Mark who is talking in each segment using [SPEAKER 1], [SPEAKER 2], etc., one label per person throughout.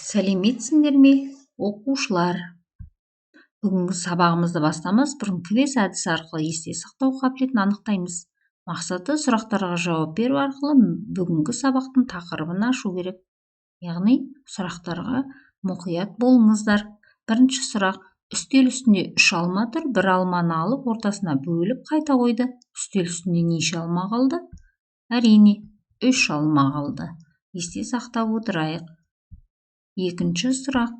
[SPEAKER 1] Сәлеметсіңдер ме, оқушылар? Бүгінгі сабағымызды бастамас бұрын квез әдісі арқылы есте сақтау қабілетін анықтаймыз. Мақсаты сұрақтарға жауап беру арқылы бүгінгі сабақтың тақырыбын ашу керек. Яғни сұрақтарға мұқият болыңыздар. Бірінші сұрақ: үстел үстінде 3 алма тұр, бір алманы алып ортасына бөліп қайта қойды. Үстел үстінде неше алма қалды? Әрине, 3 алма қалды. Есте сақтап отырайық. Екінші сұрақ: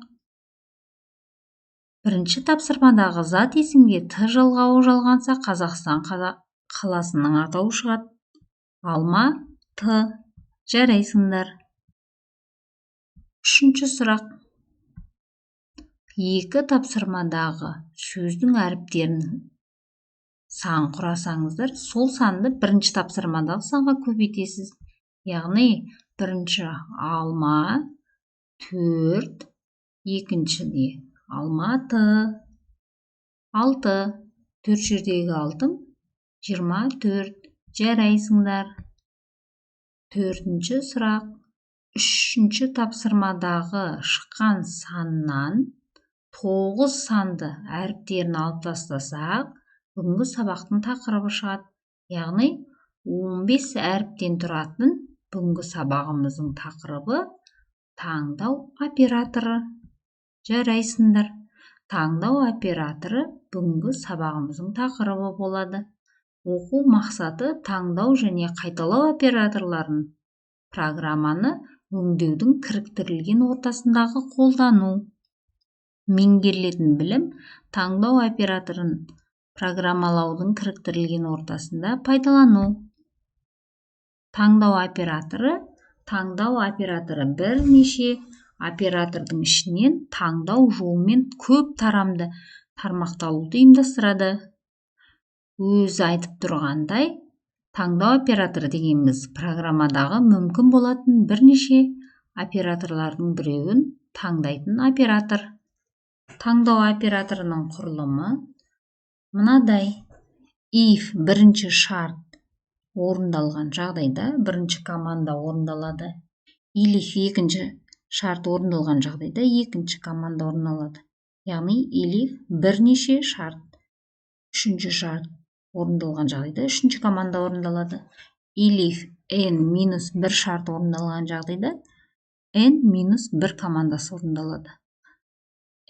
[SPEAKER 1] бірінші тапсырмадағы зат есімге Т жалғауы жалғанса, Қазақстан қаласының атауы шығады. Алма, Т. Жарайсыңдар. Үшінші сұрақ: екі тапсырмадағы сөздің әріптерін сан құрасаңыздар, сол санды бірінші тапсырмадағы санға көбейтесіз. Яғни бірінші алма 4, екіншіде алматы 6, 4 жердегі 6 24. Жарайсыңдар. Төртінші сұрақ: үшінші тапсырмадағы шыққан саннан 9 санды әріптерін алып тастасақ, бүгінгі сабақтың тақырыбы шығады. Яғни 15 әріптен тұратын бүгінгі сабағымыздың тақырыбы таңдау операторы. Жарайсыңдар. Таңдау операторы бүгінгі сабағымыздың тақырыбы болады. Оқу мақсаты таңдау және қайталау операторларын программаны өңдеудің кіріктірілген ортасындағы қолдану. Меңгерілетін білім таңдау операторын программалаудың кіріктірілген ортасында пайдалану. Таңдау операторы бірнеше оператордың ішінен таңдау жолымен көп тарамды тармақталуды ұйымдастырады. Өзі айтып тұрғандай, таңдау операторы дегеніміз программадағы мүмкін болатын бірнеше операторлардың біреуін таңдайтын оператор. Таңдау операторының құрылымы мынадай: if бірінші шарт орындалған жағдайда бірінші команда орындалады. Elif екінші шарт орындалған жағдайда екінші команда орындалады. Яғни Elif бірнеше шарт. Үшінші шарт орындалған жағдайда үшінші команда орындалады. Elif n-1 шарт орындалған жағдайда n-1 командасы орындалады.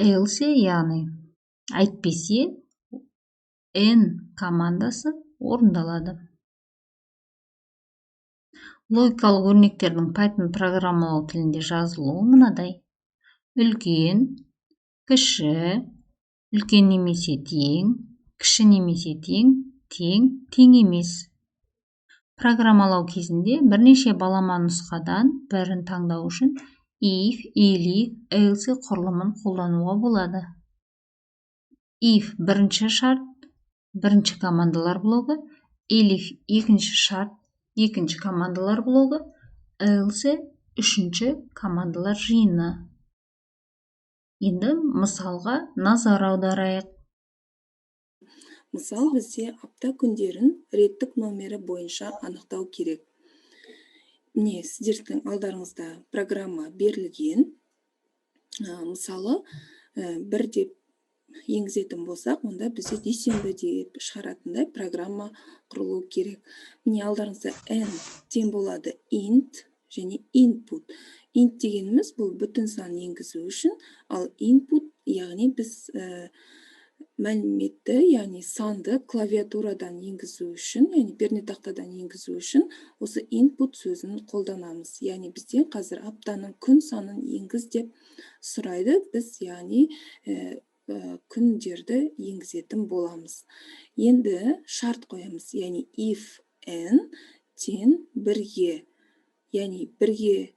[SPEAKER 1] Else, яғни әйтпесе, n командасы орындалады. Логикалық өрнектердің Python программалау тілінде жазылуы мынадай: үлкен, кіші, үлкен немесе тең, кіші немесе тең, тең емес. Программалау кезінде бірнеше балама нұсқадан бірін таңдау үшін if, elif, else құрылымын қолдануға болады. If бірінші шарт, бірінші командалар блогы, elif екінші шарт, екінші командалар блогы, else үшінші командалар жиыны. Енді мысалға назар аударайық.
[SPEAKER 2] Мысал, бізде апта күндерін реттік номері бойынша анықтау керек. Міне, сіздердің алдарыңызда программа берілген. Мысалы, бір деп енгізетін болсақ, онда бізде дүйсенбі деп шығаратындай программа құрылу керек. Міне, алдарыңызда n тең болады int және input. Int дегеніміз бұл бүтін сан енгізу үшін, ал input, яғни біз мәліметті, яғни санды клавиатурадан енгізу үшін, яғни пернетақтадан енгізу үшін осы input сөзін қолданамыз. Яғни бізден қазір аптаның күн санын енгіз деп сұрайды. Біз яғни күндерді енгізетін боламыз. Енді шарт қоямыз, яғни if n тең 1-ге, яғни 1-ге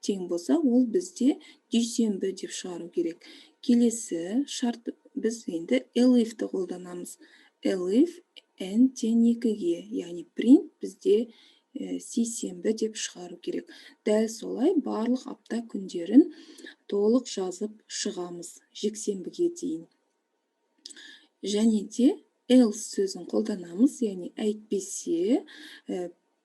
[SPEAKER 2] тең болса, ол бізде дүйсенбі деп шығару керек. Келесі шарт, біз енді elifті қолданамыз. Elif n тең 2-ге, яғни print бізде сейсенбі деп шығару керек. Дәл солай барлық апта күндерін толық жазып шығамыз жексенбіге дейін. Және де else сөзін қолданамыз, яғни әйтпесе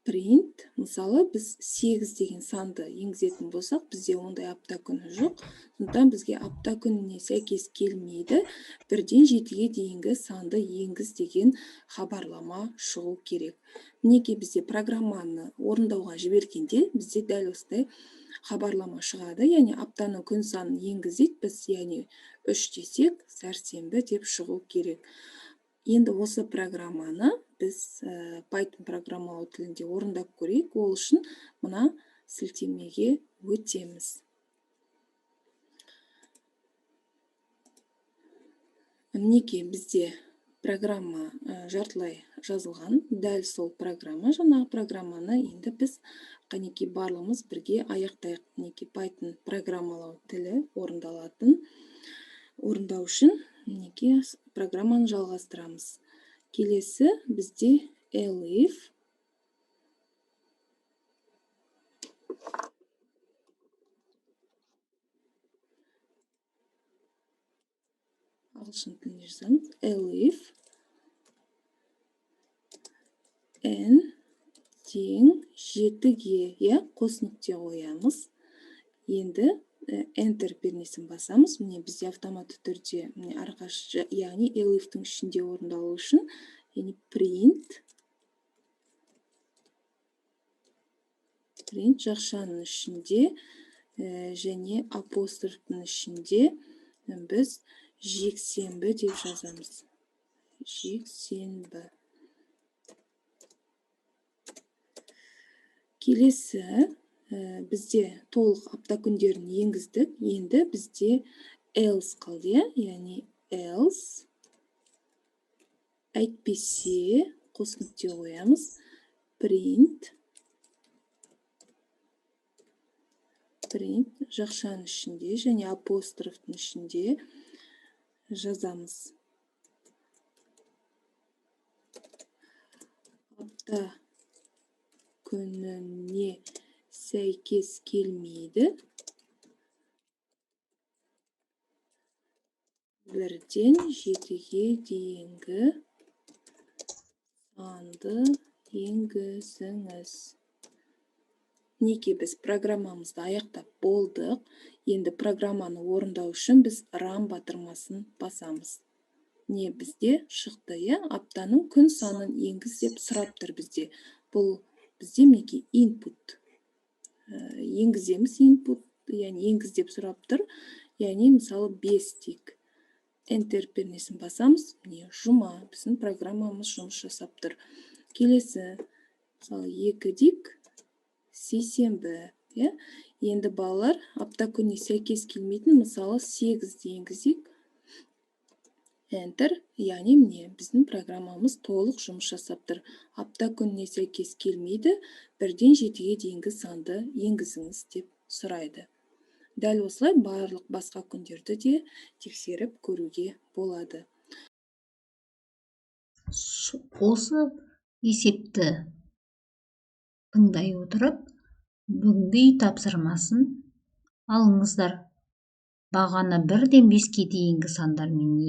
[SPEAKER 2] print, мысалы біз 8 деген санды енгізетін болсақ, бізде ондай апта күні жоқ. Сондықтан бізге апта күніне сәйкес келмейді, 1-ден 7-ге дейінгі санды енгіз деген хабарлама шығу керек. Мінекей бізде программаны орындауға жібергенде бізде дәл осылай хабарлама шығады, яғни аптаның күн санын енгіз дейді, біз яғни 3 десек, сәрсенбі деп шығу керек. Енді осы программаны біз Python программалау тілінде орындап көрейік. Ол үшін мына сілтемеге өтеміз. Мінекей бізде программа жартылай жазылған. Дәл сол программа, жаңағы программаны енді біз қанекей барлығымыз бірге аяқтайық. Мінекей Python программалау тілі орындау үшін мінекей программаны жалғастырамыз. Келесі бізде elif ағылшын тілінде жазамыз. Elif n тең 7-ге қос нүкте қоямыз. Енді Enter пернесін басамыз. Міне бізде автоматты түрде әрқашан, яғни elif'тің ішінде орындалу үшін, яғни print жақшаның ішінде және апострофтың ішінде біз жексенбі деп жазамыз. Жексенбі. Келесі бізде толық апта күндерін енгіздік. Енді бізде else қалды, яғни else әйтпесе қос нүкте қоямыз. Print жақшаның ішінде және апострофтың ішінде жазамыз. Апта күніне сәйкес келмейді. 1-ден 7-ге дейінгі санды енгізіңіз. Мінекей біз программамызды аяқтап болдық. Енді программаны орындау үшін біз run батырмасын басамыз. Не бізде шықты, аптаның күн санын енгіз деп сұрап тұр бізде. Бұл бізде мінекей input. Енгіземіз input, яғни енгіз деп сұрап тұр. Яғни мысалы 5 дейік. Enter пернесін басамыз. Міне жұма, біздің программамыз жұмыс жасап тұр. Келесі мысалы 2 дейік. Сейсенбі. Енді балалар апта күніне сәйкес келмейтін, мысалы 8-ді енгізейік. Enter, яғни міне біздің программамыз толық жұмыс жасап тұр. Апта күніне сәйкес келмейді, 1-ден 7-ге дейінгі санды енгізіңіз деп сұрайды. Дәл осылай барлық басқа күндерді де тексеріп көруге болады.
[SPEAKER 1] Осы есепті тыңдай отырып, бүгінгі үй тапсырмасын алыңыздар. Бағаны 1-ден 5-ге дейінгі сандармен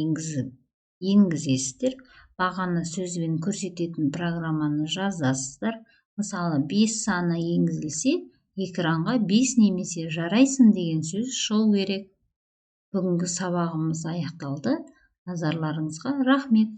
[SPEAKER 1] енгізесіздер. Бағаны сөзбен көрсететін программаны жазасыздар. Мысалы 5 саны енгізілсе, экранға 5 немесе жарайсың деген сөз шығу керек. Бүгінгі сабағымыз аяқталды. Назарларыңызға рахмет.